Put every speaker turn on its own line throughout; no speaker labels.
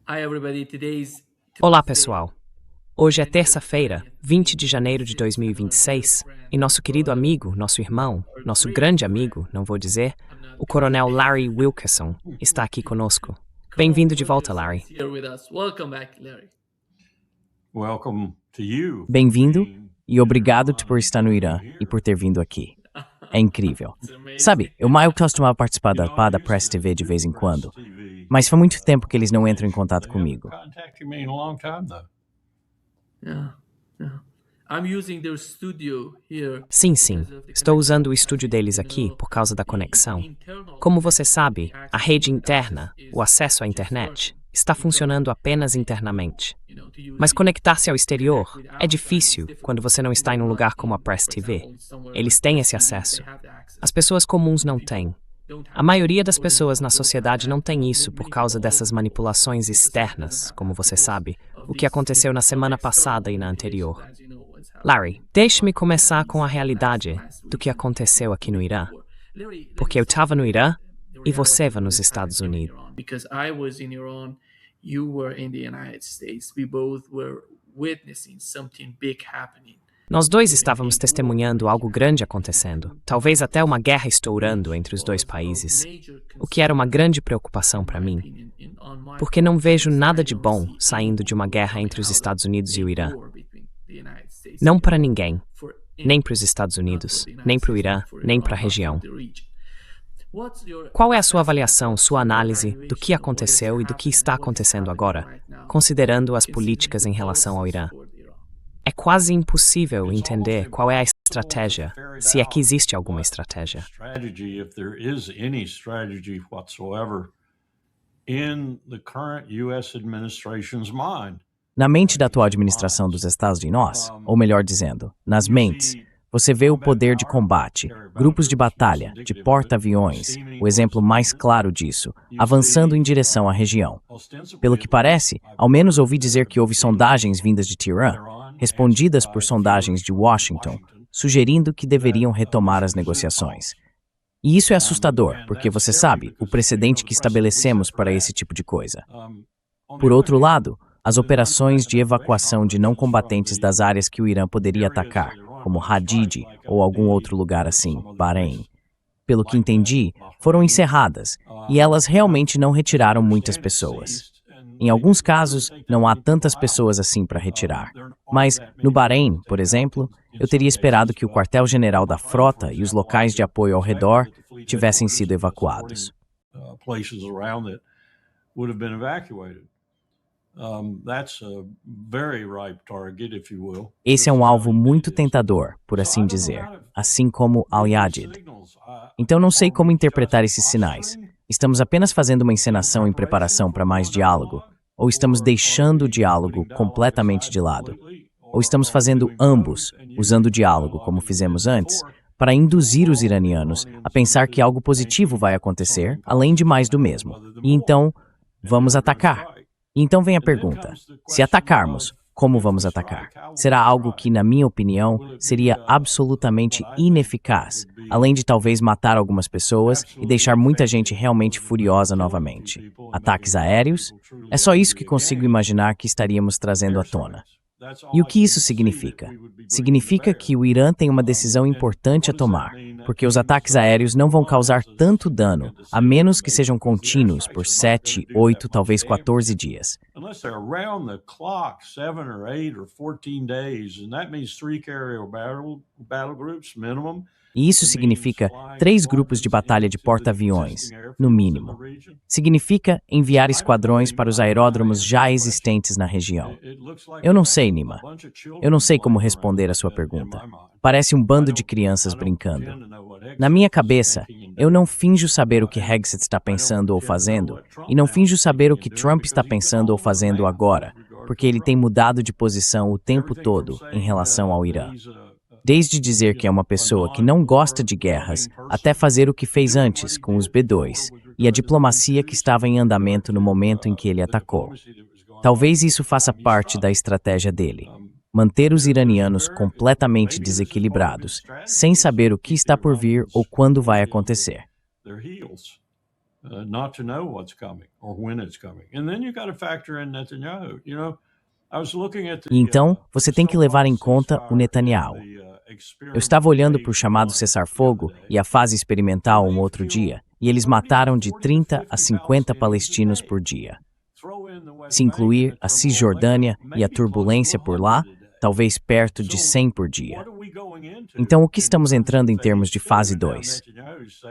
Hi everybody,
Olá, pessoal. Hoje é terça-feira, 20 de janeiro de 2026, e nosso querido amigo, nosso irmão, nosso grande amigo, não vou dizer, o Coronel Larry Wilkerson, está aqui conosco. Bem-vindo de volta, Larry.
here with us. Welcome back, Larry.
Welcome to you.
Bem-vindo e obrigado por estar no Irã e por ter vindo aqui. É incrível.
It's amazing.
Sabe, eu mal costumava participar da Press TV de vez em quando, mas faz muito tempo que eles não entram em contato comigo.
Contacted me in a long time though.
Yeah, yeah. I'm using their studio here.
Sim, estou usando o estúdio deles aqui por causa da conexão. Como você sabe, a rede interna, o acesso à internet, está funcionando apenas internamente. Mas conectar-se ao exterior é difícil quando você não está em um lugar como a Press TV. Eles têm esse acesso. As pessoas comuns não têm. A maioria das pessoas na sociedade não tem isso por causa dessas manipulações externas, como você sabe, o que aconteceu na semana passada e na anterior. Larry, deixe-me começar com a realidade do que aconteceu aqui no Irã. Porque eu estava no Irã e você estava nos Estados Unidos.
Because I was in Iran, you were in the United States. We both were witnessing something big happening.
Nós dois estávamos testemunhando algo grande acontecendo, talvez até uma guerra estourando entre os dois países, o que era uma grande preocupação para mim, porque não vejo nada de bom saindo de uma guerra entre os Estados Unidos e o Irã. Não para ninguém, nem para os Estados Unidos, nem para o Irã, nem para a região. Qual é a sua avaliação, sua análise do que aconteceu e do que está acontecendo agora, considerando as políticas em relação ao Irã? É quase impossível entender qual é a estratégia, se é que existe alguma estratégia.
Strategy, if there is any strategy whatsoever in the current US administration's mind.
Na mente da atual administração dos Estados Unidos, ou melhor dizendo, nas mentes, você vê o poder de combate, grupos de batalha, de porta-aviões, o exemplo mais claro disso, avançando em direção à região. Pelo que parece, ao menos ouvi dizer que houve sondagens vindas de Teherã, respondidas por sondagens de Washington, sugerindo que deveriam retomar as negociações. E isso é assustador, porque você sabe, o precedente que estabelecemos para esse tipo de coisa. Por outro lado, as operações de evacuação de não combatentes das áreas que o Irã poderia atacar, como Hadid ou algum outro lugar assim, Bahrein, pelo que entendi, foram encerradas, e elas realmente não retiraram muitas pessoas. Em alguns casos, não há tantas pessoas assim para retirar. Mas, no Bahrein, por exemplo, eu teria esperado que o quartel-general da frota e os locais de apoio ao redor tivessem sido evacuados.
Places around it would have been evacuated. That's a very ripe target, if you will.
Esse é um alvo muito tentador, por assim dizer, assim como Al-Yadid. Então não sei como interpretar esses sinais. Estamos apenas fazendo uma encenação em preparação para mais diálogo? Ou estamos deixando o diálogo completamente de lado? Ou estamos fazendo ambos, usando o diálogo, como fizemos antes, para induzir os iranianos a pensar que algo positivo vai acontecer, além de mais do mesmo? E então, vamos atacar. E então vem a pergunta, se atacarmos, como vamos atacar? Será algo que, na minha opinião, seria absolutamente ineficaz, além de talvez matar algumas pessoas e deixar muita gente realmente furiosa novamente. Ataques aéreos? É só isso que consigo imaginar que estaríamos trazendo à tona. E o que isso significa? Significa que o Irã tem uma decisão importante a tomar, porque os ataques aéreos não vão causar tanto dano, a menos que sejam contínuos por 7, 8, talvez 14 dias.
Unless they're around the clock 7 or 8 or 14 days, and that means 3 carrier battle groups minimum.
E isso significa 3 grupos de batalha de porta-aviões, no mínimo. Significa enviar esquadrões para os aeródromos já existentes na região. Eu não sei, Nima. Eu não sei como responder a sua pergunta. Parece um bando de crianças brincando. Na minha cabeça, eu não finjo saber o que Hegseth está pensando ou fazendo, e não finjo saber o que Trump está pensando ou fazendo agora, porque ele tem mudado de posição o tempo todo em relação ao Irã. Desde dizer que é uma pessoa que não gosta de guerras, até fazer o que fez antes com os B-2 e a diplomacia que estava em andamento no momento em que ele atacou. Talvez isso faça parte da estratégia dele. Manter os iranianos completamente desequilibrados, sem saber o que está por vir ou quando vai acontecer.
not to know what's coming or when it's coming. And then you got to factor in Netanyahu. You know, I was looking at
E então, você tem que levar em conta o Netanyahu. Eu estava olhando para o chamado cessar-fogo e a fase experimental um outro dia, e eles mataram de 30 a 50 palestinos por dia. Se incluir a Cisjordânia e a turbulência por lá, talvez perto de 100 por dia. Então, o que estamos entrando em termos de fase 2?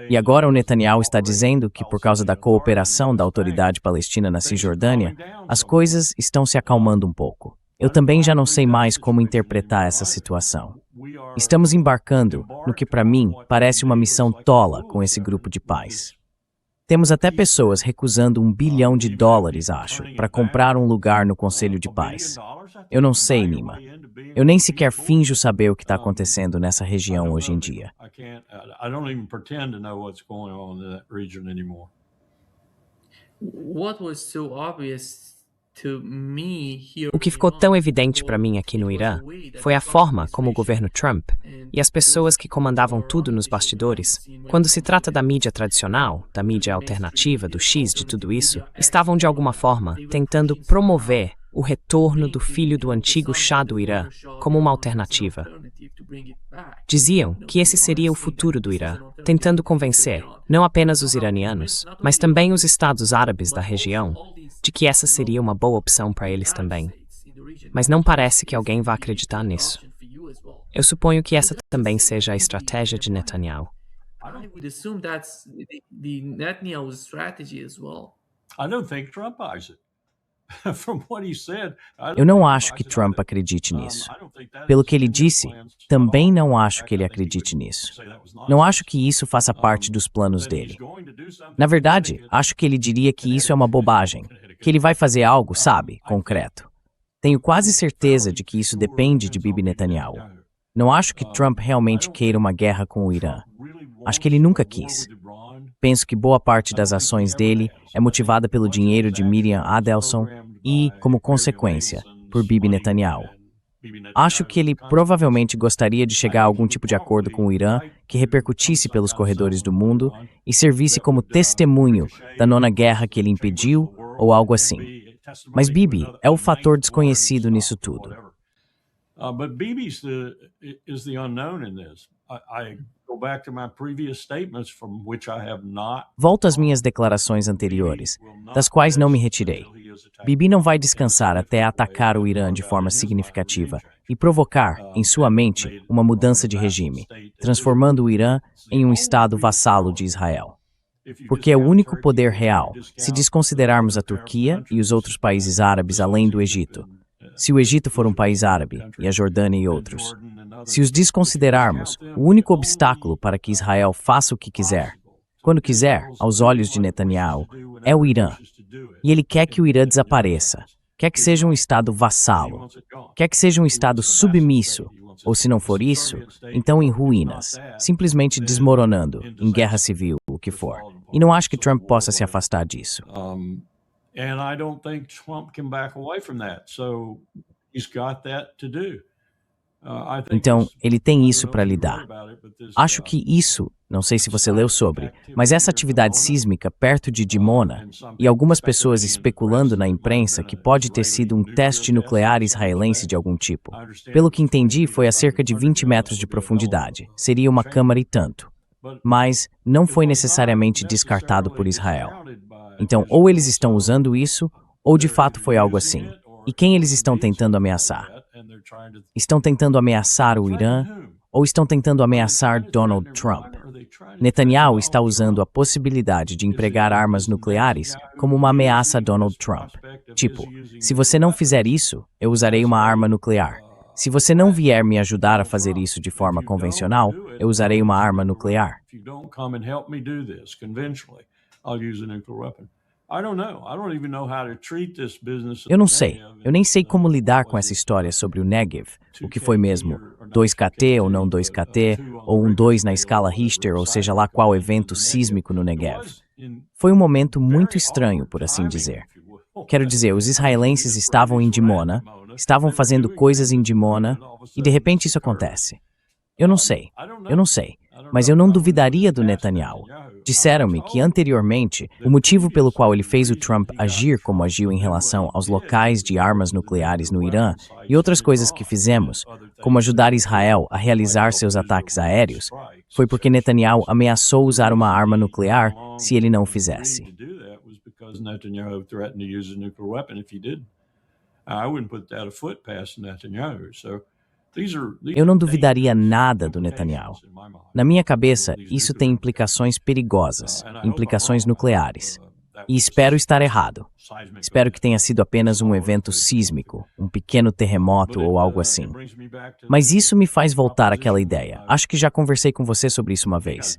E agora o Netanyahu está dizendo que, por causa da cooperação da autoridade palestina na Cisjordânia, as coisas estão se acalmando um pouco. Eu também já não sei mais como interpretar essa situação. Estamos embarcando no que, para mim, parece uma missão tola com esse grupo de paz. Temos até pessoas recusando $1 bilhão, acho, para comprar um lugar no Conselho de Paz. Eu não sei, Nima. Eu nem sequer finjo saber o que está acontecendo nessa região hoje em dia.
O que ficou tão evidente para mim aqui no Irã foi a forma como o governo Trump e as pessoas que comandavam tudo nos bastidores, quando se trata da mídia tradicional, da mídia alternativa, do X de tudo isso, estavam de alguma forma tentando promover o retorno do filho do antigo Shah do Irã como uma alternativa. Diziam que esse seria o futuro do Irã, tentando convencer não apenas os iranianos, mas também os estados árabes da região de que essa seria uma boa opção para eles também. Mas não parece que alguém vá acreditar nisso. Eu suponho que essa também seja a estratégia de Netanyahu.
Eu não acho que Trump acredite nisso. Pelo que ele disse, também não acho que ele acredite nisso. Não acho que isso faça parte dos planos dele. Na verdade, acho que ele diria que isso é uma bobagem, que ele vai fazer algo, sabe, concreto. Tenho quase certeza de que isso depende de Bibi Netanyahu. Não acho que Trump realmente queira uma guerra com o Irã. Acho que ele nunca quis. Penso que boa parte das ações dele é motivada pelo dinheiro de Miriam Adelson e, como consequência, por Bibi Netanyahu. Acho que ele provavelmente gostaria de chegar a algum tipo de acordo com o Irã que repercutisse pelos corredores do mundo e servisse como testemunho da nona guerra que ele impediu ou algo assim. Mas Bibi é o fator desconhecido nisso tudo.
But Bibi is the unknown in this. I go back to my previous statements from which I have not.
Volto às minhas declarações anteriores, das quais não me retirei. Bibi não vai descansar até atacar o Irã de forma significativa e provocar, em sua mente, uma mudança de regime, transformando o Irã em um estado vassalo de Israel. Porque é o único poder real, se desconsiderarmos a Turquia e os outros países árabes além do Egito. Se o Egito for um país árabe, e a Jordânia e outros. Se os desconsiderarmos, o único obstáculo para que Israel faça o que quiser, quando quiser, aos olhos de Netanyahu, é o Irã. E ele quer que o Irã desapareça, quer que seja um estado vassalo, quer que seja um estado submisso, ou se não for isso, então em ruínas, simplesmente desmoronando, em guerra civil, o que for. E não acho que Trump possa se afastar disso.
And I don't think Trump can back away from that. So he's got that to do.
Então, ele tem isso para lidar. Acho que isso, não sei se você leu sobre, mas essa atividade sísmica perto de Dimona, e algumas pessoas especulando na imprensa que pode ter sido um teste nuclear israelense de algum tipo. Pelo que entendi, foi a cerca de 20 metros de profundidade. Seria uma câmara e tanto. Mas não foi necessariamente descartado por Israel. Então, ou eles estão usando isso, ou de fato foi algo assim. E quem eles estão tentando ameaçar? Estão tentando ameaçar o Irã, ou estão tentando ameaçar Donald Trump? Netanyahu está usando a possibilidade de empregar armas nucleares como uma ameaça a Donald Trump. Tipo, se você não fizer isso, eu usarei uma arma nuclear. Se você não vier me ajudar a fazer isso de forma convencional, eu usarei uma arma nuclear. Eu não sei. Eu nem sei como lidar com essa história sobre o Negev, o que foi mesmo 2KT ou não 2KT, ou um 2 na escala Richter, ou seja lá qual evento sísmico no Negev. Foi um momento muito estranho, por assim dizer. Quero dizer, os israelenses estavam em Dimona, estavam fazendo coisas em Dimona, e de repente isso acontece. Eu não sei, mas eu não duvidaria do Netanyahu. Disseram-me que, anteriormente, o motivo pelo qual ele fez o Trump agir como agiu em relação aos locais de armas nucleares no Irã e outras coisas que fizemos, como ajudar Israel a realizar seus ataques aéreos, foi porque Netanyahu ameaçou usar uma arma nuclear se ele não o fizesse. Eu não duvidaria nada do Netanyahu. Na minha cabeça, isso tem implicações perigosas, implicações nucleares. E espero estar errado. Espero que tenha sido apenas um evento sísmico, um pequeno terremoto ou algo assim. Mas isso me faz voltar àquela ideia. Acho que já conversei com você sobre isso uma vez.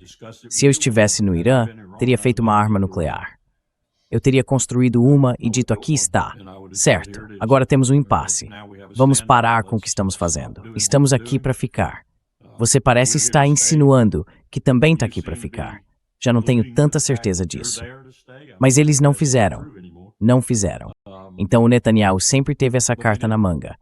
Se eu estivesse no Irã, teria feito uma arma nuclear. Eu teria construído uma e dito: aqui está. Certo, agora temos um impasse. Vamos parar com o que estamos fazendo. Estamos aqui para ficar. Você parece estar insinuando que também está aqui para ficar. Já não tenho tanta certeza disso. Mas eles não fizeram. Não fizeram. Então o Netanyahu sempre teve essa carta na manga.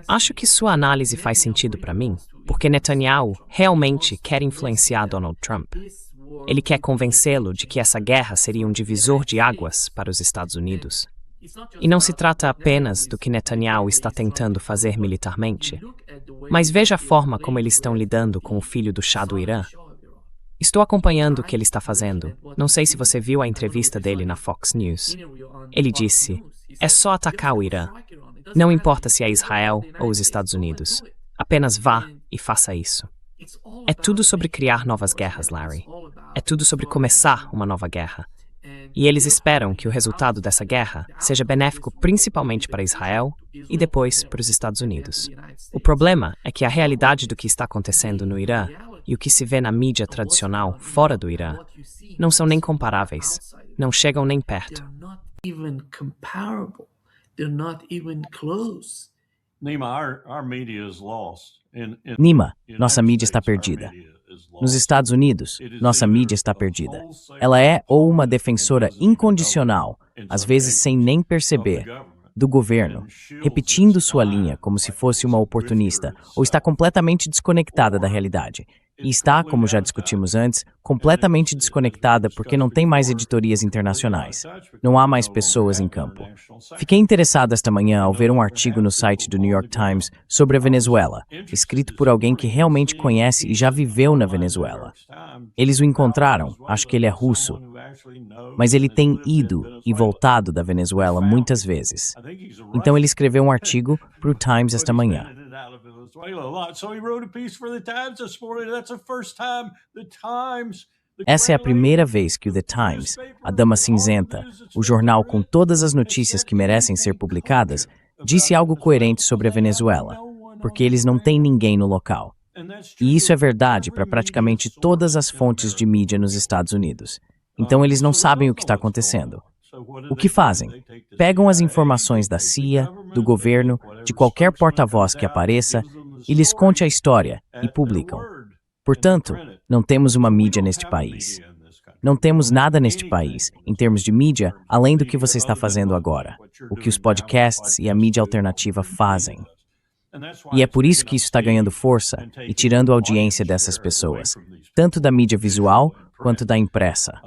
Acho que sua análise faz sentido para mim, porque Netanyahu realmente quer influenciar Donald Trump. Ele quer convencê-lo de que essa guerra seria um divisor de águas para os Estados Unidos. E não se trata apenas do que Netanyahu está tentando fazer militarmente, mas veja a forma como eles estão lidando com o filho do Shah do Irã. Estou acompanhando o que ele está fazendo. Não sei se você viu a entrevista dele na Fox News. Ele disse: é só atacar o Irã. Não importa se é Israel ou os Estados Unidos. Apenas vá e faça isso. É tudo sobre criar novas guerras, Larry. É tudo sobre começar uma nova guerra. E eles esperam que o resultado dessa guerra seja benéfico principalmente para Israel e depois para os Estados Unidos. O problema é que a realidade do que está acontecendo no Irã e o que se vê na mídia tradicional fora do Irã não são nem comparáveis, não chegam nem perto.
Nima, nossa mídia está perdida. Nos Estados Unidos, nossa mídia está perdida. Ela é ou uma defensora incondicional, às vezes sem nem perceber, do governo, repetindo sua linha como se fosse uma oportunista, ou está completamente desconectada da realidade. E está, como já discutimos antes, completamente desconectada porque não tem mais editorias internacionais. Não há mais pessoas em campo. Fiquei interessado esta manhã ao ver um artigo no site do New York Times sobre a Venezuela, escrito por alguém que realmente conhece e já viveu na Venezuela. Eles o encontraram, acho que ele é russo, mas ele tem ido e voltado da Venezuela muitas vezes. Então ele escreveu um artigo para o Times esta manhã. Essa é a primeira vez que o The Times, a Dama Cinzenta, o jornal com todas as notícias que merecem ser publicadas, disse algo coerente sobre a Venezuela, porque eles não têm ninguém no local. E isso é verdade para praticamente todas as fontes de mídia nos Estados Unidos. Então eles não sabem o que está acontecendo. O que fazem? Pegam as informações da CIA, do governo, de qualquer porta-voz que apareça, e lhes conte a história e publicam. Portanto, não temos uma mídia neste país. Não temos nada neste país, em termos de mídia, além do que você está fazendo agora, o que os podcasts e a mídia alternativa fazem. E é por isso que isso está ganhando força e tirando a audiência dessas pessoas, tanto da mídia visual quanto da impressa.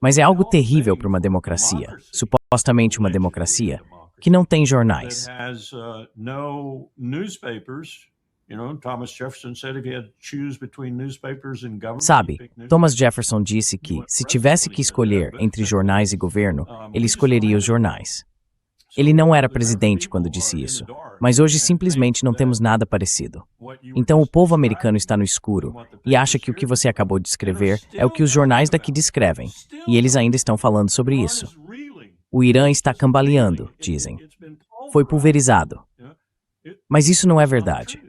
Mas é algo terrível para uma democracia, supostamente uma democracia, que não tem jornais. Sabe, Thomas Jefferson disse que, se tivesse que escolher entre jornais e governo, ele escolheria os jornais. Ele não era presidente quando disse isso, mas hoje simplesmente não temos nada parecido. Então o povo americano está no escuro e acha que o que você acabou de escrever é o que os jornais daqui descrevem, e eles ainda estão falando sobre isso. O Irã está cambaleando, dizem. Foi pulverizado. Mas isso não é verdade.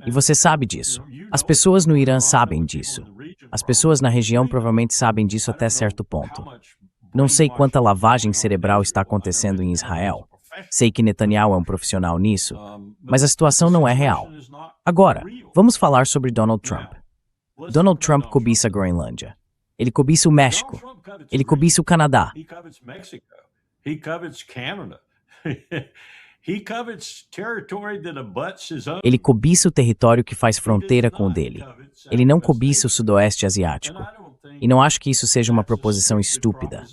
E você sabe disso. As pessoas no Irã sabem disso. As pessoas na região provavelmente sabem disso até certo ponto. Não sei quanta lavagem cerebral está acontecendo em Israel. Sei que Netanyahu é um profissional nisso, mas a situação não é real. Agora, vamos falar sobre Donald Trump. Donald Trump cobiça a Groenlândia. Ele cobiça o México. Ele cobiça o Canadá.
He covets territory that abuts his own.
Ele cobiça o território que faz fronteira com o dele. Ele não cobiça o Sudoeste Asiático. E não acho que isso seja uma proposição estúpida.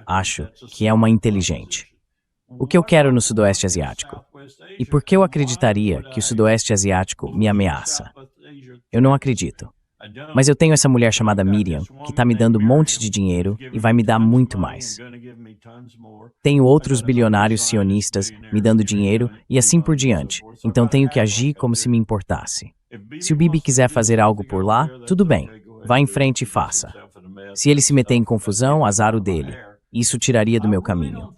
Acho que é uma inteligente. O que eu quero no Sudoeste Asiático? E por que eu acreditaria que o Sudoeste Asiático me ameaça? Eu não acredito. Mas eu tenho essa mulher chamada Miriam, que está me dando um monte de dinheiro e vai me dar muito mais. Tenho outros bilionários sionistas me dando dinheiro e assim por diante, então tenho que agir como se me importasse. Se o Bibi quiser fazer algo por lá, tudo bem, vá em frente e faça. Se ele se meter em confusão, azar o dele. Isso tiraria do meu caminho.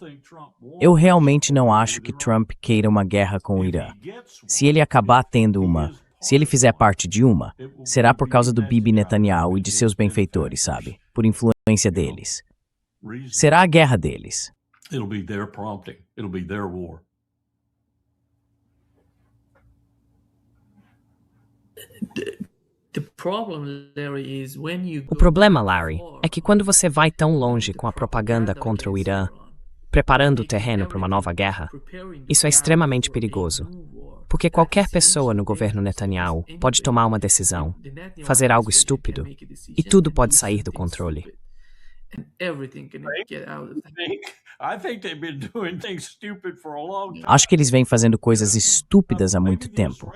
Eu realmente não acho que Trump queira uma guerra com o Irã. Se ele acabar tendo uma, se ele fizer parte de uma, será por causa do Bibi Netanyahu e de seus benfeitores, sabe? Por influência deles. Será a guerra deles.
It'll be their prompting. It'll be their war.
O problema, Larry, é que quando você vai tão longe com a propaganda contra o Irã, preparando o terreno para uma nova guerra, isso é extremamente perigoso. Porque qualquer pessoa no governo Netanyahu pode tomar uma decisão, fazer algo estúpido, e tudo pode sair do controle.
Acho que eles vêm fazendo coisas estúpidas há muito tempo.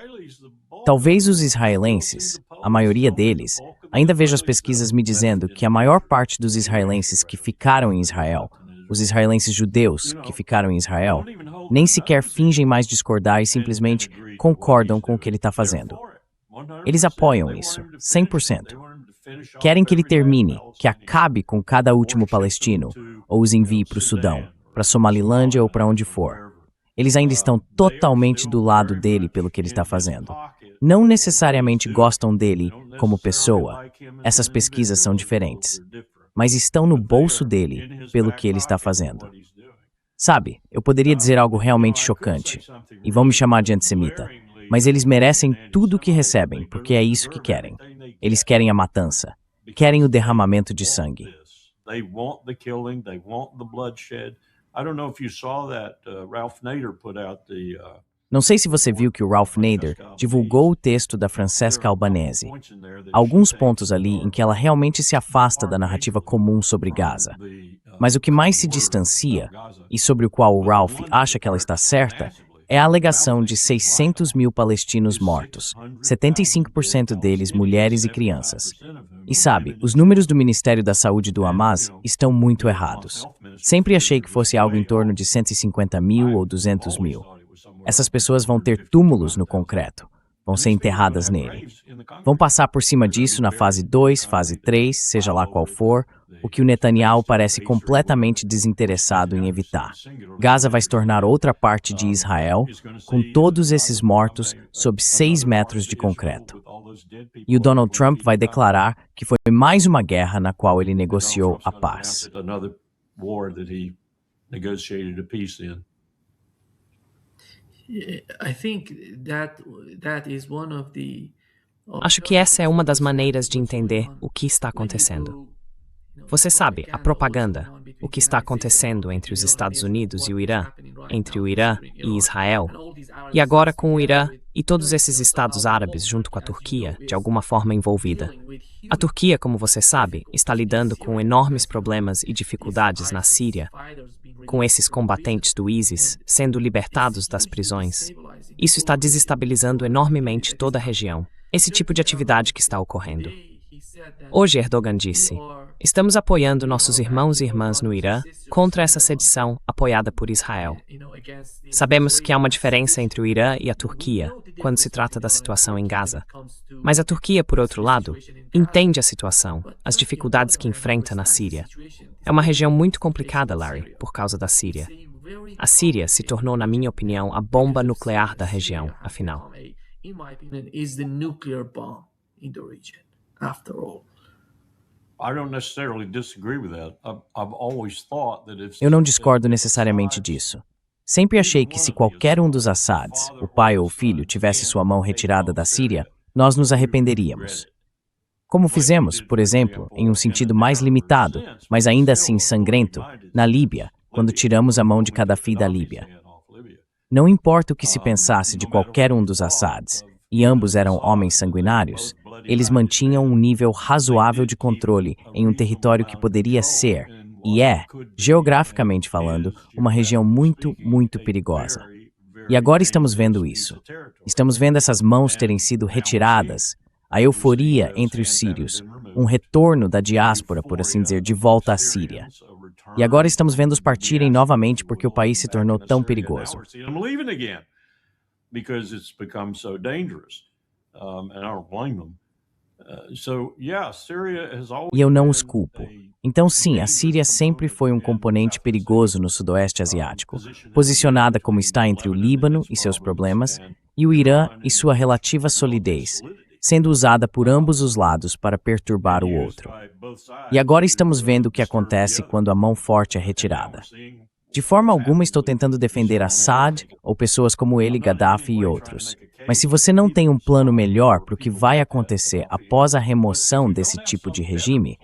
Talvez os israelenses, a maioria deles, ainda vejo as pesquisas me dizendo que a maior parte dos israelenses que ficaram em Israel, os israelenses judeus que ficaram em Israel, nem sequer fingem mais discordar e simplesmente concordam com o que ele está fazendo. Eles apoiam isso, 100%. Querem que ele termine, que acabe com cada último palestino, ou os envie para o Sudão, para a Somalilândia ou para onde for. Eles ainda estão totalmente do lado dele pelo que ele está fazendo. Não necessariamente gostam dele como pessoa, essas pesquisas são diferentes, mas estão no bolso dele pelo que ele está fazendo. Sabe, eu poderia dizer algo realmente chocante, e vão me chamar de antissemita, mas eles merecem tudo o que recebem, porque é isso que querem. Eles querem a matança, querem o derramamento de sangue. Não sei se você viu que o Ralph Nader divulgou o texto da Francesca Albanese. Há alguns pontos ali em que ela realmente se afasta da narrativa comum sobre Gaza. Mas o que mais se distancia, e sobre o qual o Ralph acha que ela está certa, é a alegação de 600 mil palestinos mortos, 75% deles mulheres e crianças. E sabe, os números do Ministério da Saúde do Hamas estão muito errados. Sempre achei que fosse algo em torno de 150 mil ou 200 mil. Essas pessoas vão ter túmulos no concreto, vão ser enterradas nele. Vão passar por cima disso na fase 2, fase 3, seja lá qual for, o que o Netanyahu parece completamente desinteressado em evitar. Gaza vai se tornar outra parte de Israel, com todos esses mortos sob 6 metros de concreto. E o Donald Trump vai declarar que foi mais uma guerra na qual ele negociou a paz.
Acho que essa é uma das maneiras de entender o que está acontecendo. Você sabe, a propaganda, o que está acontecendo entre os Estados Unidos e o Irã, entre o Irã e Israel, e agora com o Irã e todos esses estados árabes junto com a Turquia, de alguma forma envolvida. A Turquia, como você sabe, está lidando com enormes problemas e dificuldades na Síria, com esses combatentes do ISIS sendo libertados das prisões. Isso está desestabilizando enormemente toda a região. Esse tipo de atividade que está ocorrendo. Hoje, Erdogan disse, estamos apoiando nossos irmãos e irmãs no Irã contra essa sedição apoiada por Israel. Sabemos que há uma diferença entre o Irã e a Turquia quando se trata da situação em Gaza. Mas a Turquia, por outro lado, entende a situação, as dificuldades que enfrenta na Síria. É uma região muito complicada, Larry, por causa da Síria. A Síria se tornou, na minha opinião, a bomba nuclear da região, afinal.
Eu não discordo necessariamente disso. Sempre achei que se qualquer um dos Assads, o pai ou o filho, tivesse sua mão retirada da Síria, nós nos arrependeríamos. Como fizemos, por exemplo, em um sentido mais limitado, mas ainda assim sangrento, na Líbia, quando tiramos a mão de Gaddafi da Líbia. Não importa o que se pensasse de qualquer um dos Assads, e ambos eram homens sanguinários, eles mantinham um nível razoável de controle em um território que poderia ser, e é, geograficamente falando, uma região muito, muito perigosa. E agora estamos vendo isso. Estamos vendo essas mãos terem sido retiradas, a euforia entre os sírios, um retorno da diáspora, por assim dizer, de volta à Síria. E agora estamos vendo-os partirem novamente porque o país se tornou tão perigoso. E eu não os culpo. Então sim, a Síria sempre foi um componente perigoso no sudoeste asiático, posicionada como está entre o Líbano e seus problemas, e o Irã e sua relativa solidez, sendo usada por ambos os lados para perturbar o outro. E agora estamos vendo o que acontece quando a mão forte é retirada. De forma alguma estou tentando defender Assad ou pessoas como ele, Gaddafi e outros. Mas se você não tem um plano melhor para o que vai acontecer após a remoção desse tipo de regime,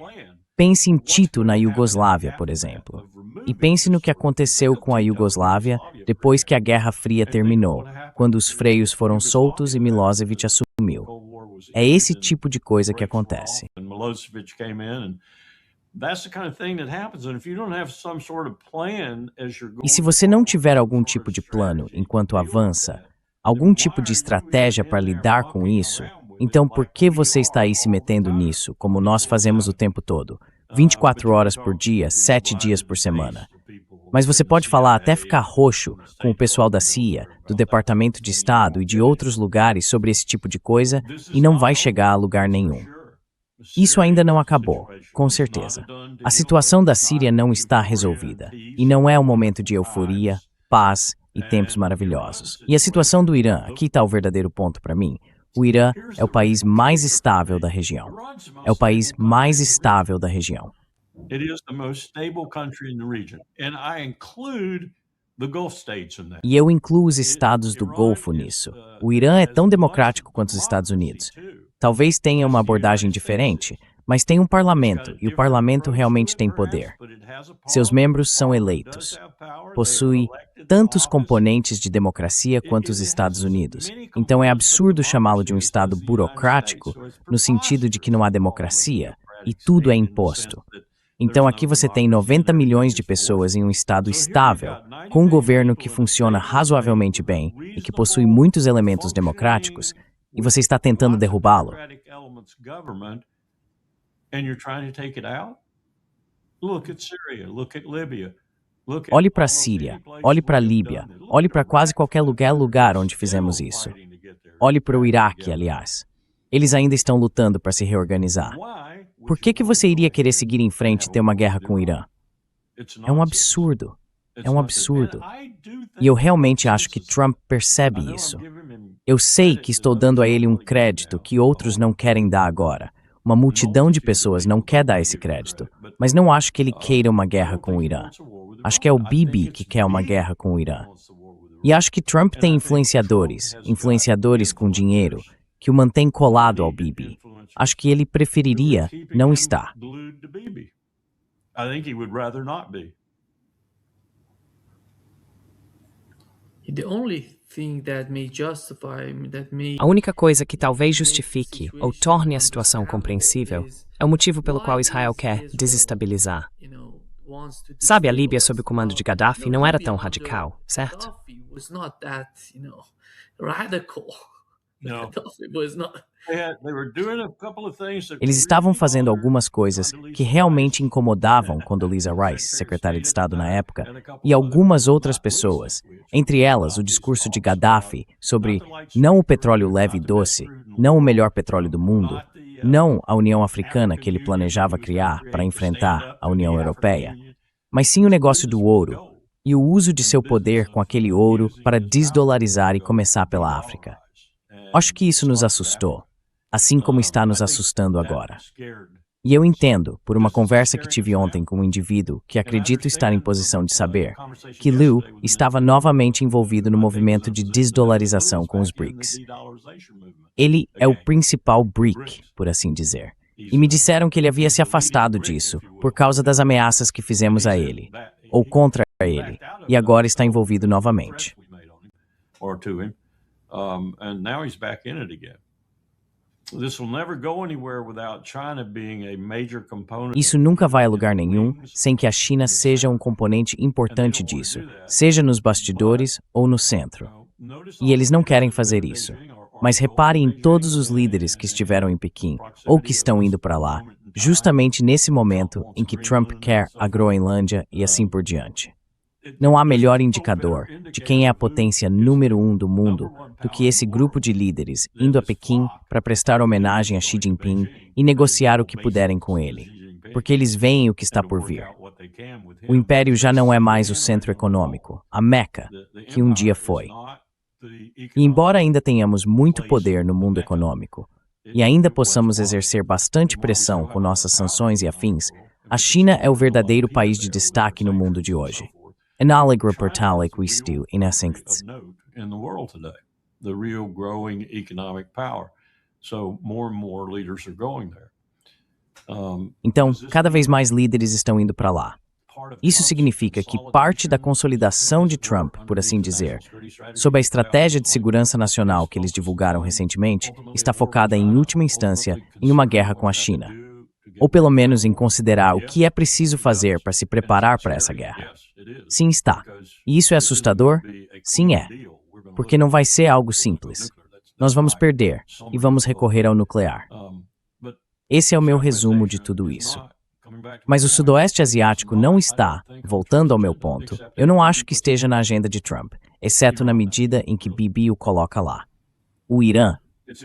pense em Tito na Iugoslávia, por exemplo. E pense no que aconteceu com a Iugoslávia depois que a Guerra Fria terminou, quando os freios foram soltos e Milosevic assumiu. É esse tipo de coisa que acontece. E se você não tiver algum tipo de plano enquanto avança, algum tipo de estratégia para lidar com isso, então por que você está aí se metendo nisso, como nós fazemos o tempo todo, 24 horas por dia, 7 dias por semana? Mas você pode falar até ficar roxo com o pessoal da CIA, do Departamento de Estado e de outros lugares sobre esse tipo de coisa e não vai chegar a lugar nenhum. Isso ainda não acabou, com certeza. A situação da Síria não está resolvida e não é um momento de euforia, paz e tempos maravilhosos. E a situação do Irã, aqui está o verdadeiro ponto para mim. O Irã é o país mais estável da região. É o país mais estável da região. E eu incluo os estados do Golfo nisso. O Irã é tão democrático quanto os Estados Unidos. Talvez tenha uma abordagem diferente, mas tem um parlamento, e o parlamento realmente tem poder. Seus membros são eleitos. Possui tantos componentes de democracia quanto os Estados Unidos. Então é absurdo chamá-lo de um estado burocrático, no sentido de que não há democracia, e tudo é imposto. Então aqui você tem 90 milhões de pessoas em um estado estável, com um governo que funciona razoavelmente bem e que possui muitos elementos democráticos, e você está tentando derrubá-lo. Olhe para a Síria, olhe para a Líbia, olhe para quase qualquer lugar onde fizemos isso. Olhe para o Iraque, aliás. Eles ainda estão lutando para se reorganizar. Por que você iria querer seguir em frente e ter uma guerra com o Irã? É um absurdo. É um absurdo. E eu realmente acho que Trump percebe isso. Eu sei que estou dando a ele um crédito que outros não querem dar agora. Uma multidão de pessoas não quer dar esse crédito, mas não acho que ele queira uma guerra com o Irã. Acho que é o Bibi que quer uma guerra com o Irã. E acho que Trump tem influenciadores com dinheiro, que o mantém colado ao Bibi. Acho que ele preferiria não estar.
A única coisa que talvez justifique ou torne a situação compreensível é o motivo pelo qual Israel quer desestabilizar. Sabe, a Líbia sob o comando de Gaddafi não era tão radical, certo?
Eles estavam fazendo algumas coisas que realmente incomodavam Condoleezza Rice, secretária de Estado na época, e algumas outras pessoas, entre elas o discurso de Gaddafi sobre não o petróleo leve e doce, não o melhor petróleo do mundo, não a União Africana que ele planejava criar para enfrentar a União Europeia, mas sim o negócio do ouro e o uso de seu poder com aquele ouro para desdolarizar e começar pela África. Acho que isso nos assustou, assim como está nos assustando agora. E eu entendo, por uma conversa que tive ontem com um indivíduo que acredito estar em posição de saber, que Lou estava novamente envolvido no movimento de desdolarização com os BRICS. Ele é o principal BRIC, por assim dizer. E me disseram que ele havia se afastado disso por causa das ameaças que fizemos a ele, ou contra ele, e agora está envolvido novamente.
or to him, and now he's back in it again. This will never go anywhere without China being a major component.
Isso nunca vai a lugar nenhum sem que a China seja um componente importante disso, seja nos bastidores ou no centro. E eles não querem fazer isso. Mas reparem em todos os líderes que estiveram em Pequim ou que estão indo para lá, justamente nesse momento em que Trump quer a Groenlândia e assim por diante. Não há melhor indicador de quem é a potência número 1 do mundo do que esse grupo de líderes indo a Pequim para prestar homenagem a Xi Jinping e negociar o que puderem com ele, porque eles veem o que está por vir. O império já não é mais o centro econômico, a Meca, que um dia foi. E embora ainda tenhamos muito poder no mundo econômico, e ainda possamos exercer bastante pressão com nossas sanções e afins, a China é o verdadeiro país de destaque no mundo de hoje. Analog reportalik we still in essence.
In the world today, the real growing economic power. So more and more leaders are going there.
Então, cada vez mais líderes estão indo para lá. Isso significa que parte da consolidação de Trump, por assim dizer, sob a estratégia de segurança nacional que eles divulgaram recentemente, está focada em última instância em uma guerra com a China. Ou pelo menos em considerar o que é preciso fazer para se preparar para essa guerra. Sim, está. E isso é assustador? Sim, é. Porque não vai ser algo simples. Nós vamos perder e vamos recorrer ao nuclear. Esse é o meu resumo de tudo isso. Mas o Sudoeste Asiático não está, voltando ao meu ponto, eu não acho que esteja na agenda de Trump, exceto na medida em que Bibi o coloca lá. O Irã,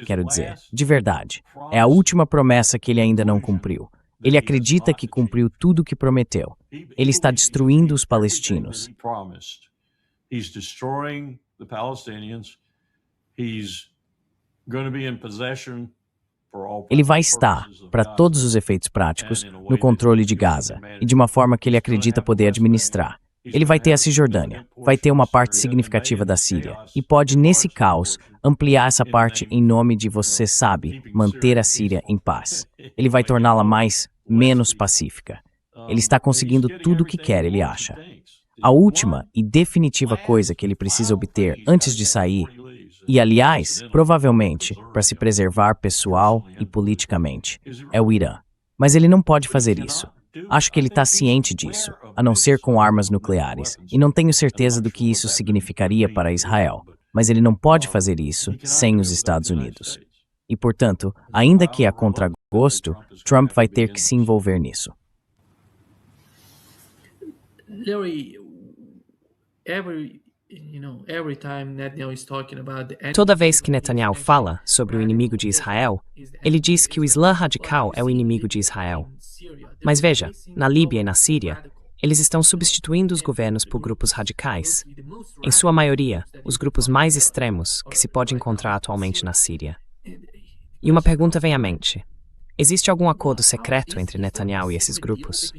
quero dizer, de verdade, é a última promessa que ele ainda não cumpriu. Ele acredita que cumpriu tudo o que prometeu. Ele está destruindo os palestinos. Ele vai estar, para todos os efeitos práticos, no controle de Gaza, e de uma forma que ele acredita poder administrar. Ele vai ter a Cisjordânia, vai ter uma parte significativa da Síria, e pode, nesse caos, ampliar essa parte em nome de, você sabe, manter a Síria em paz. Ele vai torná-la menos pacífica. Ele está conseguindo tudo o que quer, ele acha. A última e definitiva coisa que ele precisa obter antes de sair, e aliás, provavelmente, para se preservar pessoal e politicamente, é o Irã. Mas ele não pode fazer isso. Acho que ele está ciente disso, a não ser com armas nucleares, e não tenho certeza do que isso significaria para Israel, mas ele não pode fazer isso sem os Estados Unidos. E, portanto, ainda que a contragosto, Trump vai ter que se envolver nisso.
Larry,
toda vez que Netanyahu fala sobre o inimigo de Israel, ele diz que o Islã radical é o inimigo de Israel. Mas veja, na Líbia e na Síria, eles estão substituindo os governos por grupos radicais. Em sua maioria, os grupos mais extremos que se pode encontrar atualmente na Síria. E uma pergunta vem à mente. Existe algum acordo secreto entre Netanyahu e esses grupos?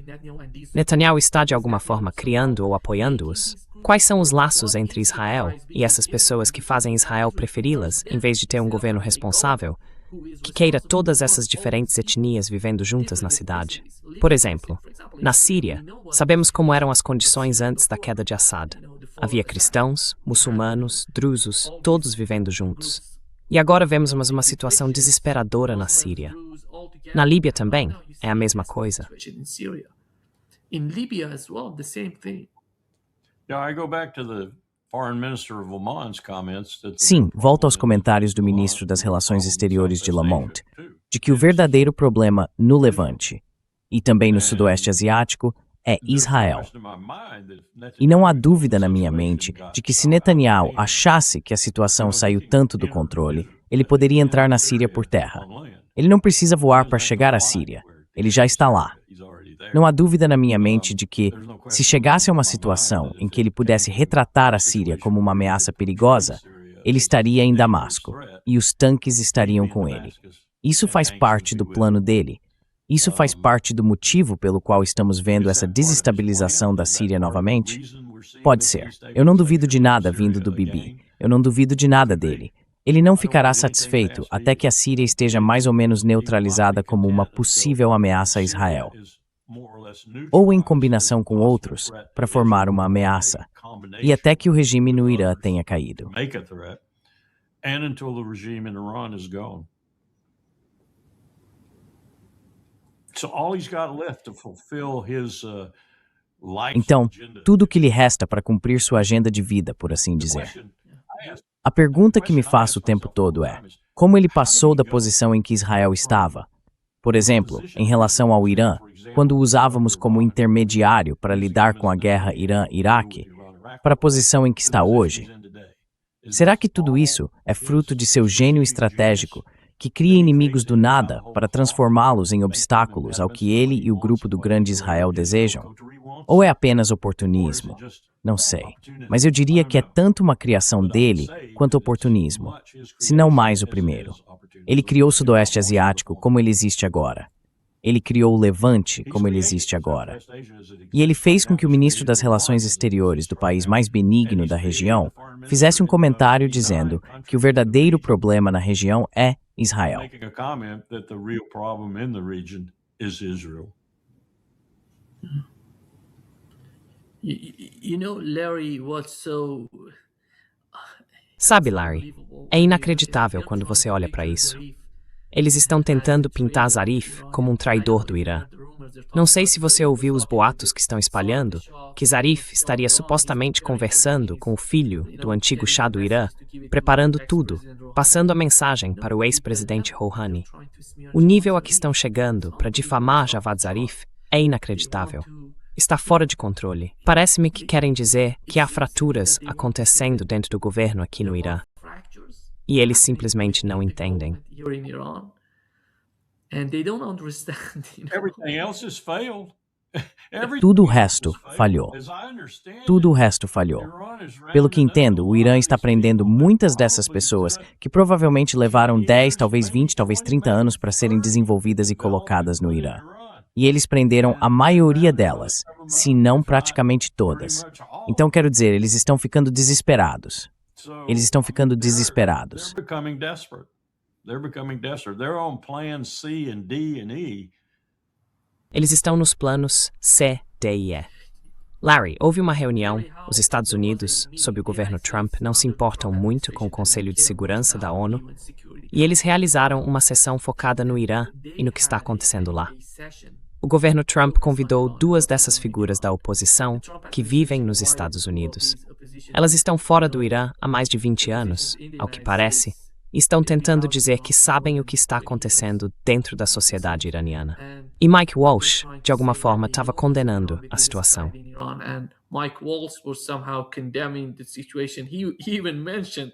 Netanyahu está de alguma forma criando ou apoiando-os? Quais são os laços entre Israel e essas pessoas que fazem Israel preferi-las em vez de ter um governo responsável, que queira todas essas diferentes etnias vivendo juntas na cidade? Por exemplo, na Síria, sabemos como eram as condições antes da queda de Assad. Havia cristãos, muçulmanos, drusos, todos vivendo juntos. E agora vemos uma situação desesperadora na Síria. Na Líbia também é a mesma coisa.
Sim, volto aos comentários do ministro das Relações Exteriores de Lamont, de que o verdadeiro problema no Levante e também no Sudoeste Asiático é Israel. E não há dúvida na minha mente de que se Netanyahu achasse que a situação saiu tanto do controle, ele poderia entrar na Síria por terra. Ele não precisa voar para chegar à Síria. Ele já está lá. Não há dúvida na minha mente de que, se chegasse a uma situação em que ele pudesse retratar a Síria como uma ameaça perigosa, ele estaria em Damasco, e os tanques estariam com ele. Isso faz parte do plano dele. Isso faz parte do motivo pelo qual estamos vendo essa desestabilização da Síria novamente? Pode ser. Eu não duvido de nada vindo do Bibi. Eu não duvido de nada dele. Ele não ficará satisfeito até que a Síria esteja mais ou menos neutralizada como uma possível ameaça a Israel. Ou em combinação com outros, para formar uma ameaça. e até que o regime no Irã tenha caído. Então, tudo o que lhe resta para cumprir sua agenda de vida, por assim dizer. A pergunta que me faço o tempo todo é: como ele passou da posição em que Israel estava? Por exemplo, em relação ao Irã, quando o usávamos como intermediário para lidar com a guerra Irã-Iraque, para a posição em que está hoje? Será que tudo isso é fruto de seu gênio estratégico, que cria inimigos do nada para transformá-los em obstáculos ao que ele e o grupo do grande Israel desejam? Ou é apenas oportunismo? Não sei. Mas eu diria que é tanto uma criação dele quanto oportunismo, se não mais o primeiro. Ele criou o Sudoeste Asiático como ele existe agora. Ele criou o Levante como ele existe agora. E ele fez com que o ministro das Relações Exteriores do país mais benigno da região fizesse um comentário dizendo que o verdadeiro problema na região é Israel.
Sabe, Larry, é inacreditável quando você olha para isso. Eles estão tentando pintar Zarif como um traidor do Irã. Não sei se você ouviu os boatos que estão espalhando que Zarif estaria supostamente conversando com o filho do antigo Shah do Irã, preparando tudo, passando a mensagem para o ex-presidente Rouhani. O nível a que estão chegando para difamar Javad Zarif é inacreditável. Está fora de controle. Parece-me que querem dizer que há fraturas acontecendo dentro do governo aqui no Irã. E eles simplesmente não entendem.
Tudo o resto falhou. Tudo o resto falhou. Pelo que entendo, o Irã está prendendo muitas dessas pessoas que provavelmente levaram 10, talvez 20, talvez 30 anos para serem desenvolvidas e colocadas no Irã. E eles prenderam a maioria delas, se não praticamente todas. Então, quero dizer, eles estão ficando desesperados. Eles estão ficando desesperados.
Eles estão nos planos C, D e E. Larry, houve uma reunião. Os Estados Unidos, sob o governo Trump, não se importam muito com o Conselho de Segurança da ONU, e eles realizaram uma sessão focada no Irã e no que está acontecendo lá. O governo Trump convidou duas dessas figuras da oposição que vivem nos Estados Unidos. Elas estão fora do Irã há mais de 20 anos, ao que parece, e estão tentando dizer que sabem o que está acontecendo dentro da sociedade iraniana. E Mike Waltz, de alguma forma, estava condenando a situação.
Mike Waltz was somehow condemning the situation. He even mentioned,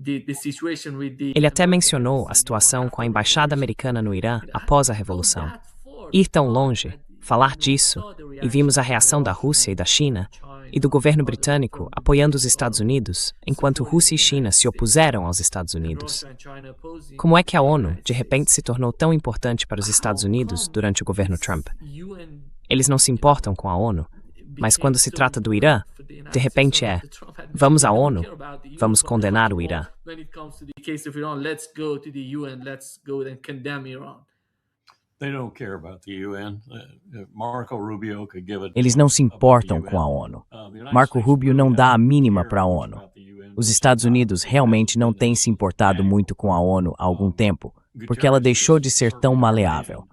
the situation with the...
Ele até mencionou a situação com a embaixada americana no Irã após a Revolução. Ir tão longe, falar disso, e vimos a reação da Rússia e da China, e do governo britânico apoiando os Estados Unidos, enquanto Rússia e China se opuseram aos Estados Unidos. Como é que a ONU, de repente, se tornou tão importante para os Estados Unidos durante o governo Trump? Eles não se importam com a ONU, mas quando se trata do Irã, de repente vamos à ONU, vamos condenar o Irã.
Eles não se importam com a ONU. Marco Rubio não dá a mínima para a ONU. Os Estados Unidos realmente não têm se importado muito com a ONU há algum tempo, porque ela deixou de ser tão maleável.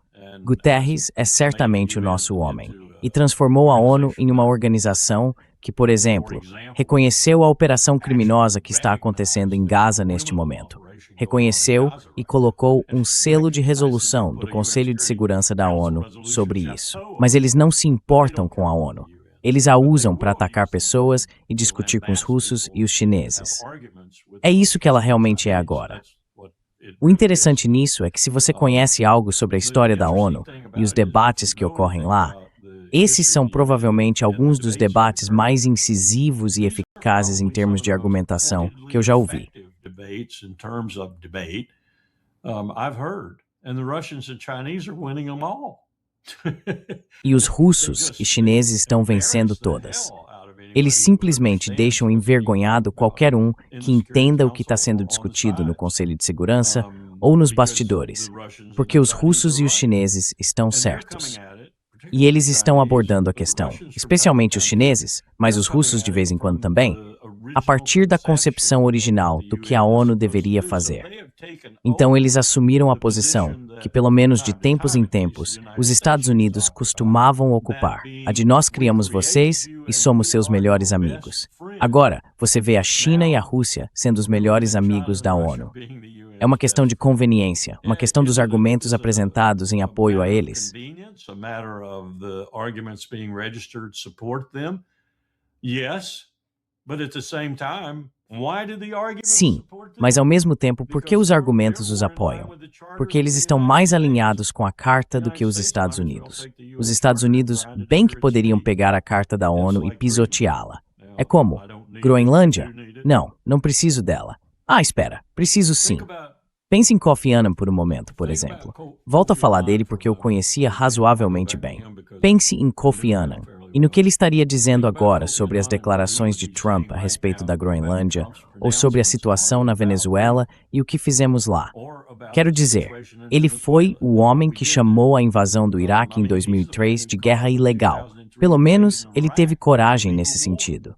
Guterres é certamente o nosso homem, e transformou a ONU em uma organização que, por exemplo, reconheceu a operação criminosa que está acontecendo em Gaza neste momento. Reconheceu e colocou um selo de resolução do Conselho de Segurança da ONU sobre isso. Mas eles não se importam com a ONU. Eles a usam para atacar pessoas e discutir com os russos e os chineses. É isso que ela realmente é agora. O interessante nisso é que se você conhece algo sobre a história da ONU e os debates que ocorrem lá, esses são provavelmente alguns dos debates mais incisivos e eficazes em termos de argumentação que eu já ouvi. E os russos e chineses estão vencendo todas. Eles simplesmente deixam envergonhado qualquer um que entenda o que está sendo discutido no Conselho de Segurança ou nos bastidores, porque os russos e os chineses estão certos. E eles estão abordando a questão, especialmente os chineses, mas os russos de vez em quando também, a partir da concepção original do que a ONU deveria fazer. Então eles assumiram a posição que, pelo menos de tempos em tempos, os Estados Unidos costumavam ocupar, a de nós criamos vocês e somos seus melhores amigos. Agora, você vê a China e a Rússia sendo os melhores amigos da ONU. É uma questão de conveniência, uma questão dos argumentos apresentados em apoio a eles. Sim, mas ao mesmo tempo, por que os argumentos os apoiam? Porque eles estão mais alinhados com a Carta do que os Estados Unidos. Os Estados Unidos bem que poderiam pegar a Carta da ONU e pisoteá-la. É como? Groenlândia? Não, não preciso dela. Ah, espera, preciso sim. Pense em Kofi Annan por um momento, por exemplo. Volto a falar dele porque eu o conhecia razoavelmente bem. Pense em Kofi Annan e no que ele estaria dizendo agora sobre as declarações de Trump a respeito da Groenlândia, ou sobre a situação na Venezuela e o que fizemos lá. Quero dizer, ele foi o homem que chamou a invasão do Iraque em 2003 de guerra ilegal. Pelo menos, ele teve coragem nesse sentido.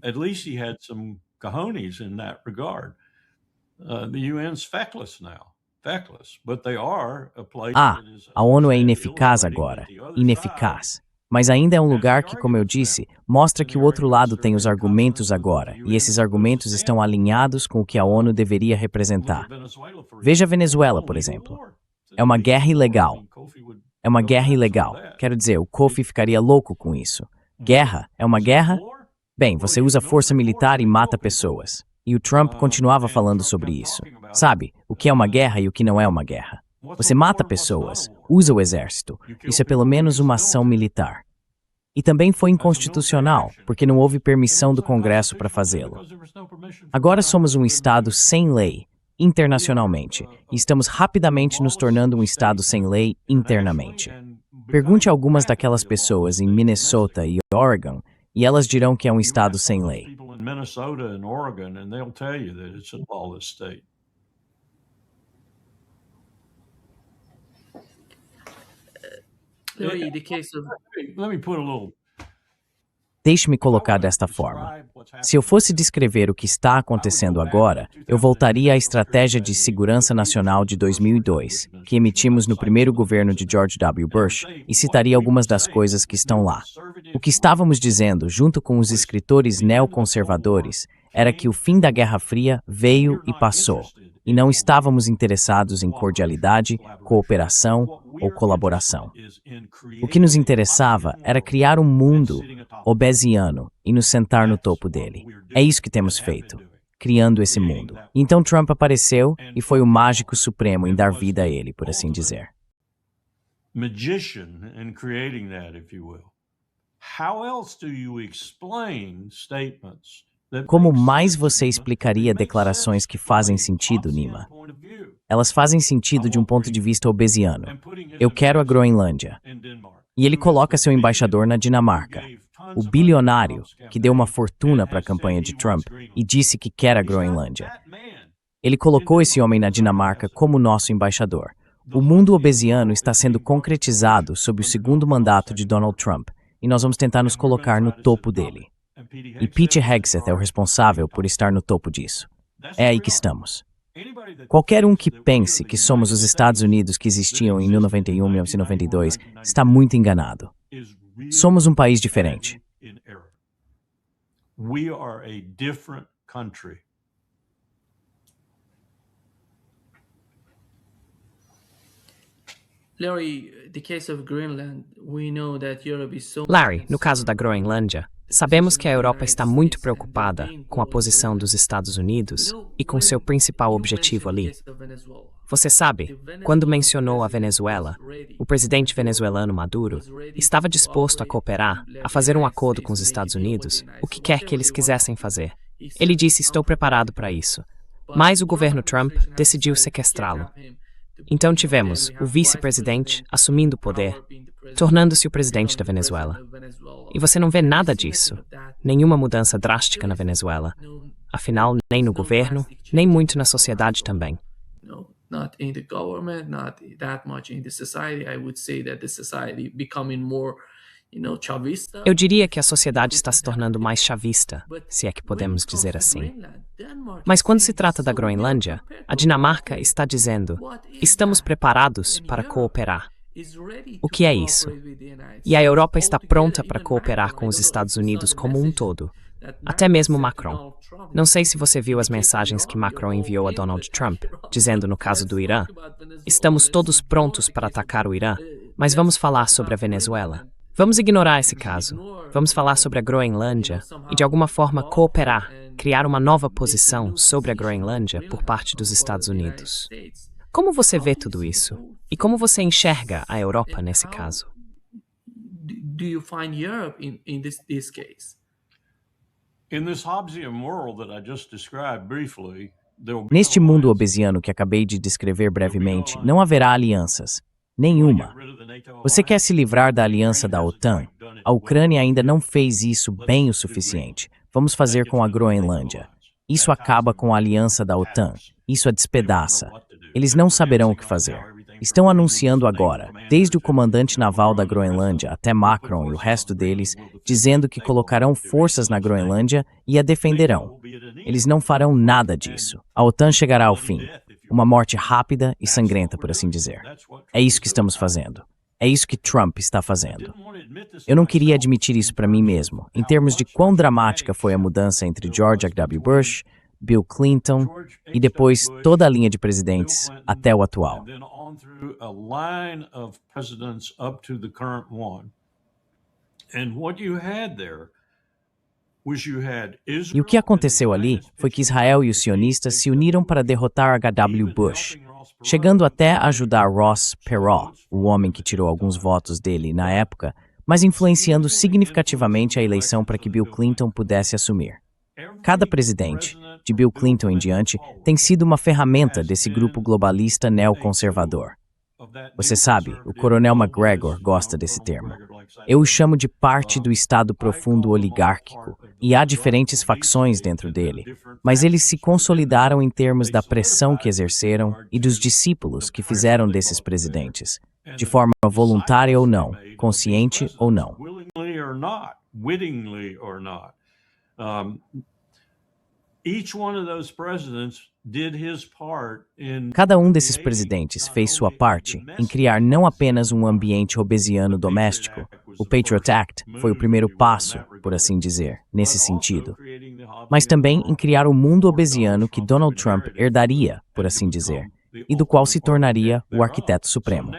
At least he had some cojones in that regard. The UN's feckless now. Feckless, but they are a place that is
a ONU é ineficaz agora. Ineficaz. Mas ainda é um lugar que, como eu disse, mostra que o outro lado tem os argumentos agora, e esses argumentos estão alinhados com o que a ONU deveria representar. Veja a Venezuela, por exemplo. É uma guerra ilegal. É uma guerra ilegal. Quero dizer, o Kofi ficaria louco com isso. Guerra? É uma guerra? Bem, você usa força militar e mata pessoas. E o Trump continuava falando sobre isso. Sabe, o que é uma guerra e o que não é uma guerra. Você mata pessoas, usa o exército. Isso é pelo menos uma ação militar. E também foi inconstitucional, porque não houve permissão do Congresso para fazê-lo. Agora somos um Estado sem lei, internacionalmente, e estamos rapidamente nos tornando um Estado sem lei internamente. Pergunte a algumas daquelas pessoas em Minnesota e Oregon, e elas dirão que é um Estado sem lei. Deixe-me colocar desta forma. Se eu fosse descrever o que está acontecendo agora, eu voltaria à Estratégia de Segurança Nacional de 2002, que emitimos no primeiro governo de George W. Bush, e citaria algumas das coisas que estão lá. O que estávamos dizendo, junto com os escritores neoconservadores, era que o fim da Guerra Fria veio e passou, e não estávamos interessados em cordialidade, cooperação ou colaboração. O que nos interessava era criar um mundo obesiano e nos sentar no topo dele. É isso que temos feito, criando esse mundo. Então Trump apareceu e foi o mágico supremo em dar vida a ele, por assim dizer.
Magician in creating that, if you will. How else do you explain statements?
Como mais você explicaria declarações que fazem sentido, Nima? Elas fazem sentido de um ponto de vista obesiano. Eu quero a Groenlândia. E ele coloca seu embaixador na Dinamarca, o bilionário que deu uma fortuna para a campanha de Trump e disse que quer a Groenlândia. Ele colocou esse homem na Dinamarca como nosso embaixador. O mundo obesiano está sendo concretizado sob o segundo mandato de Donald Trump, e nós vamos tentar nos colocar no topo dele. E Pete Hegseth é o responsável por estar no topo disso. É aí que estamos. Qualquer um que pense que somos os Estados Unidos que existiam em 1991, 1992, está muito enganado. Somos um país diferente.
We are a different country.
Larry, no caso da Groenlândia, sabemos que a Europa está muito preocupada com a posição dos Estados Unidos e com seu principal objetivo ali. Você sabe, quando mencionou a Venezuela, o presidente venezuelano Maduro estava disposto a cooperar, a fazer um acordo com os Estados Unidos, o que quer que eles quisessem fazer. Ele disse: estou preparado para isso. Mas o governo Trump decidiu sequestrá-lo. Então tivemos o vice-presidente assumindo o poder, tornando-se o presidente da Venezuela. E você não vê nada disso, nenhuma mudança drástica na Venezuela. Afinal, nem no governo, nem muito na sociedade também.
not in the government, not that much in the society. I would say that the society becoming more, chavista.
Eu diria que a sociedade está se tornando mais chavista, se é que podemos dizer assim. Mas quando se trata da Groenlândia, a Dinamarca está dizendo: estamos preparados para cooperar. O que é isso? E a Europa está pronta para cooperar com os Estados Unidos como um todo. Até mesmo Macron. Não sei se você viu as mensagens que Macron enviou a Donald Trump, dizendo no caso do Irã: estamos todos prontos para atacar o Irã, mas vamos falar sobre a Venezuela. Vamos ignorar esse caso. Vamos falar sobre a Groenlândia e, de alguma forma, cooperar, criar uma nova posição sobre a Groenlândia por parte dos Estados Unidos. Como você vê tudo isso? E como você enxerga a Europa nesse caso?
Do you find Europe in this case?
In this Hobbesian world that I just described briefly,
Neste mundo obesiano que acabei de descrever brevemente, não haverá alianças. Nenhuma. Você quer se livrar da aliança da OTAN? A Ucrânia ainda não fez isso bem o suficiente. Vamos fazer com a Groenlândia. Isso acaba com a aliança da OTAN. Isso a despedaça. Eles não saberão o que fazer. Estão anunciando agora, desde o comandante naval da Groenlândia até Macron e o resto deles, dizendo que colocarão forças na Groenlândia e a defenderão. Eles não farão nada disso. A OTAN chegará ao fim. Uma morte rápida e sangrenta, por assim dizer. É isso que estamos fazendo. É isso que Trump está fazendo. Eu não queria admitir isso para mim mesmo, em termos de quão dramática foi a mudança entre George W. Bush, Bill Clinton e depois toda a linha de presidentes até o atual. E o que aconteceu ali foi que Israel e os sionistas se uniram para derrotar H.W. Bush, chegando até a ajudar Ross Perot, o homem que tirou alguns votos dele na época, mas influenciando significativamente a eleição para que Bill Clinton pudesse assumir. Cada presidente, de Bill Clinton em diante, tem sido uma ferramenta desse grupo globalista neoconservador. Você sabe, o coronel McGregor gosta desse termo. Eu o chamo de parte do Estado profundo oligárquico, e há diferentes facções dentro dele, mas eles se consolidaram em termos da pressão que exerceram e dos discípulos que fizeram desses presidentes, de forma voluntária ou não, consciente ou não. Cada um desses presidentes fez sua parte em criar não apenas um ambiente obesiano doméstico. O Patriot Act foi o primeiro passo, por assim dizer, nesse sentido, mas também em criar o mundo obesiano que Donald Trump herdaria, por assim dizer, e do qual se tornaria o arquiteto supremo.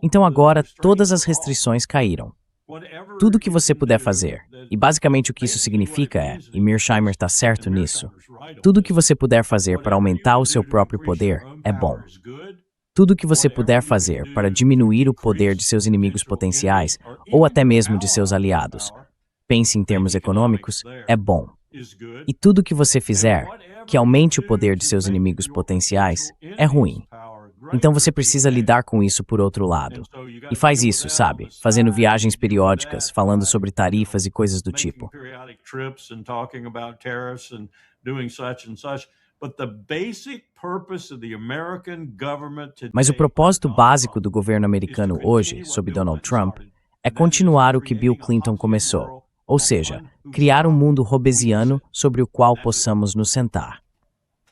Então agora todas as restrições caíram. Tudo o que você puder fazer, e basicamente o que isso significa é, e Mearsheimer está certo nisso, tudo o que você puder fazer para aumentar o seu próprio poder é bom. Tudo o que você puder fazer para diminuir o poder de seus inimigos potenciais, ou até mesmo de seus aliados, pense em termos econômicos, é bom. E tudo o que você fizer que aumente o poder de seus inimigos potenciais é ruim. Então você precisa lidar com isso por outro lado. E faz isso, sabe? Fazendo viagens periódicas, falando sobre tarifas e coisas do tipo. Mas o propósito básico do governo americano hoje, sob Donald Trump, é continuar o que Bill Clinton começou. Ou seja, criar um mundo hobbesiano sobre o qual possamos nos sentar.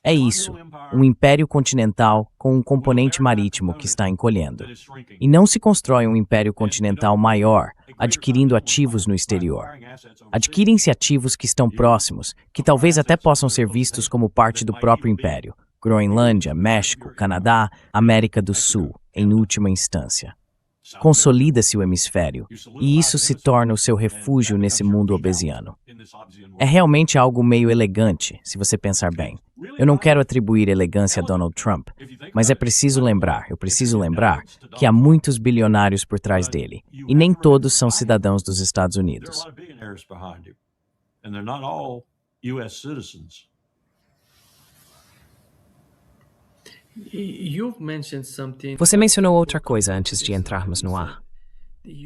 É isso, um império continental com um componente marítimo que está encolhendo. E não se constrói um império continental maior, adquirindo ativos no exterior. Adquirem-se ativos que estão próximos, que talvez até possam ser vistos como parte do próprio império. Groenlândia, México, Canadá, América do Sul, em última instância. Consolida-se o hemisfério, e isso se torna o seu refúgio nesse mundo obesiano. É realmente algo meio elegante, se você pensar bem. Eu não quero atribuir elegância a Donald Trump, mas eu preciso lembrar que há muitos bilionários por trás dele, e nem todos são cidadãos dos Estados Unidos.
Você mencionou outra coisa antes de entrarmos no ar.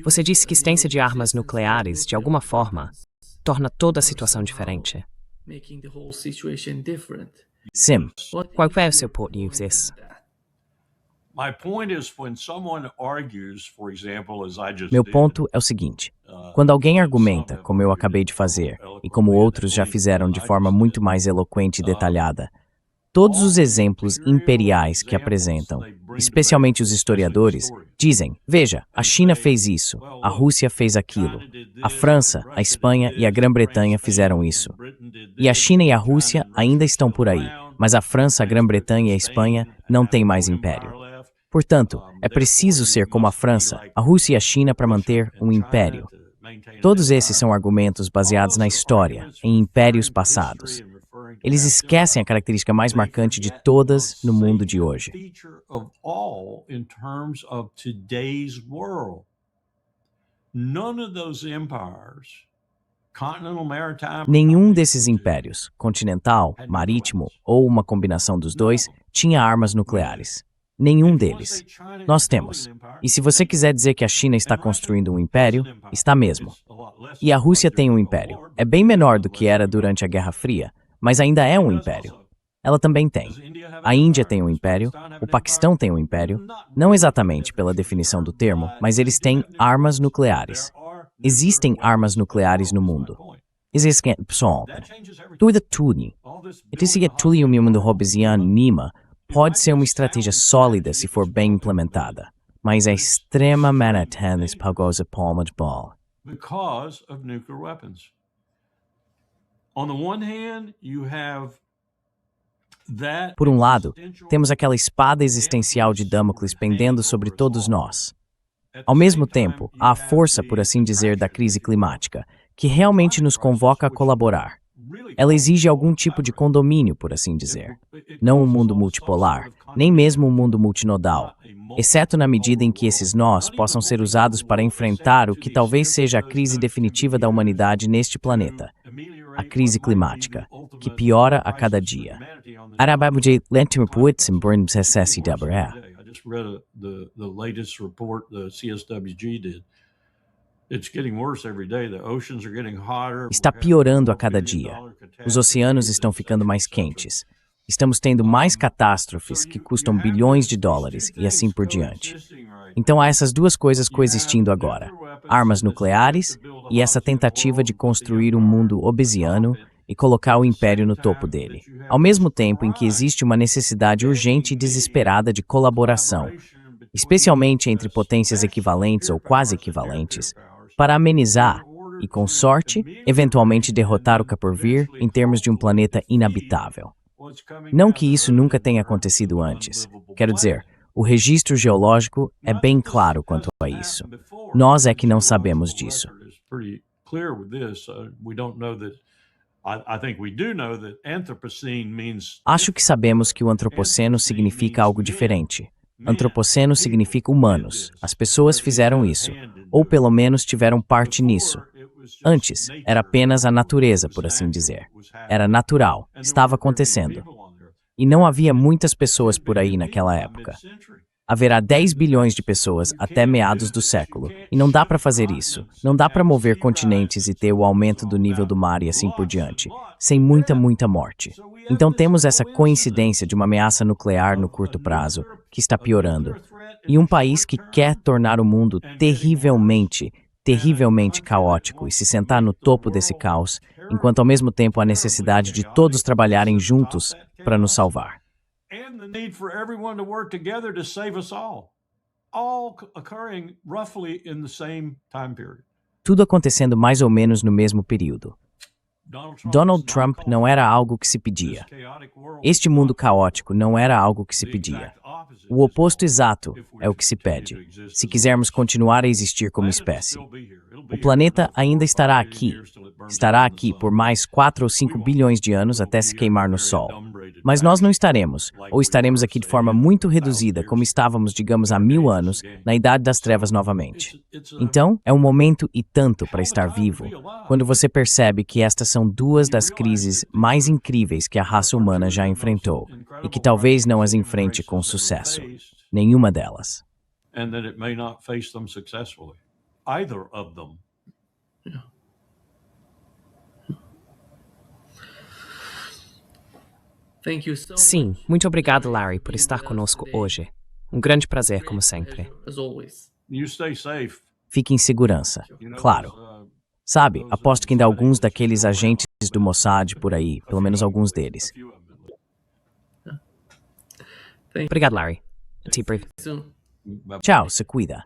Você disse que existência de armas nucleares, de alguma forma, torna toda a situação diferente.
Sim.
Qual é o seu ponto de vista?
My point is when someone argues, for example, as I just
Meu
did,
ponto é o seguinte: quando alguém argumenta, como eu acabei de fazer, e como outros já fizeram de forma muito mais eloquente e detalhada, todos os exemplos imperiais que apresentam, especialmente os historiadores, dizem: veja, a China fez isso, a Rússia fez aquilo, a França, a Espanha e a Grã-Bretanha fizeram isso. E a China e a Rússia ainda estão por aí, mas a França, a Grã-Bretanha e a Espanha não têm mais império. Portanto, é preciso ser como a França, a Rússia e a China para manter um império. Todos esses são argumentos baseados na história, em impérios passados. Eles esquecem a característica mais marcante de todas no mundo de hoje. Nenhum desses impérios, continental, marítimo ou uma combinação dos dois, tinha armas nucleares. Nenhum deles. Nós temos. E se você quiser dizer que a China está construindo um império, está mesmo. E a Rússia tem um império. É bem menor do que era durante a Guerra Fria, mas ainda é um império. Ela também tem. A Índia tem um império, o Paquistão tem um império, não exatamente pela definição do termo, mas eles têm armas nucleares. Existem armas nucleares no mundo. Existem, pessoal, tudo. Esse mundo hobbesiano Nima pode ser uma estratégia sólida se for bem implementada, mas é extremamente tênis para a palma de bola.
Because of nuclear weapons. On the one hand, you have that.
Por um lado, temos aquela espada existencial de Damocles pendendo sobre todos nós. Ao mesmo tempo, há a força, por assim dizer, da crise climática, que realmente nos convoca a colaborar. Ela exige algum tipo de condomínio, por assim dizer. Não um mundo multipolar, nem mesmo um mundo multinodal, exceto na medida em que esses nós possam ser usados para enfrentar o que talvez seja a crise definitiva da humanidade neste planeta, a crise climática, que piora a cada dia.
I just read the latest report the CSWG did. It's getting worse every day. The oceans are getting hotter.
Está piorando a cada dia. Os oceanos estão ficando mais quentes. Estamos tendo mais catástrofes que custam bilhões de dólares e assim por diante. Então há essas duas coisas coexistindo agora: armas nucleares e essa tentativa de construir um mundo obesiano e colocar o império no topo dele, ao mesmo tempo em que existe uma necessidade urgente e desesperada de colaboração, especialmente entre potências equivalentes ou quase equivalentes, para amenizar e, com sorte, eventualmente derrotar o que há por vir em termos de um planeta inabitável. Não que isso nunca tenha acontecido antes. Quero dizer, o registro geológico é bem claro quanto a isso. Nós é que não sabemos disso. Acho que sabemos que o antropoceno significa algo diferente. Antropoceno significa humanos. As pessoas fizeram isso, ou pelo menos tiveram parte nisso. Antes, era apenas a natureza, por assim dizer. Era natural, estava acontecendo. E não havia muitas pessoas por aí naquela época. Haverá 10 bilhões de pessoas até meados do século, e não dá para fazer isso. Não dá para mover continentes e ter o aumento do nível do mar e assim por diante, sem muita morte. Então temos essa coincidência de uma ameaça nuclear no curto prazo, que está piorando, e um país que quer tornar o mundo terrivelmente caótico e se sentar no topo desse caos, enquanto ao mesmo tempo há necessidade de todos trabalharem juntos para nos salvar.
And the need for everyone to work together to save us all occurring roughly in the same time period.
Tudo acontecendo mais ou menos no mesmo período. Donald Trump não era algo que se pedia. Este mundo caótico não era algo que se pedia. O oposto exato é o que se pede, se quisermos continuar a existir como espécie. O planeta ainda estará aqui por mais 4 ou 5 bilhões de anos até se queimar no Sol. Mas nós não estaremos, ou estaremos aqui de forma muito reduzida, como estávamos, digamos, há 1000 anos, na Idade das Trevas novamente. Então, é um momento e tanto para estar vivo, quando você percebe que estas são duas das crises mais incríveis que a raça humana já enfrentou, e que talvez não as enfrente com sucesso. Nenhuma delas.
And that it may not face them successfully. Either of them.
Thank you so
Sim,
much.
muito obrigado, Larry, por estar conosco hoje. Um grande prazer, como sempre.
As always.
You stay safe.
Fique em segurança.
You know,
Claro. Sabe, aposto que ainda há alguns daqueles agentes do Mossad por aí, pelo menos alguns deles.
Obrigado, Larry. Debrief.
Soon.
Tchau, se cuida.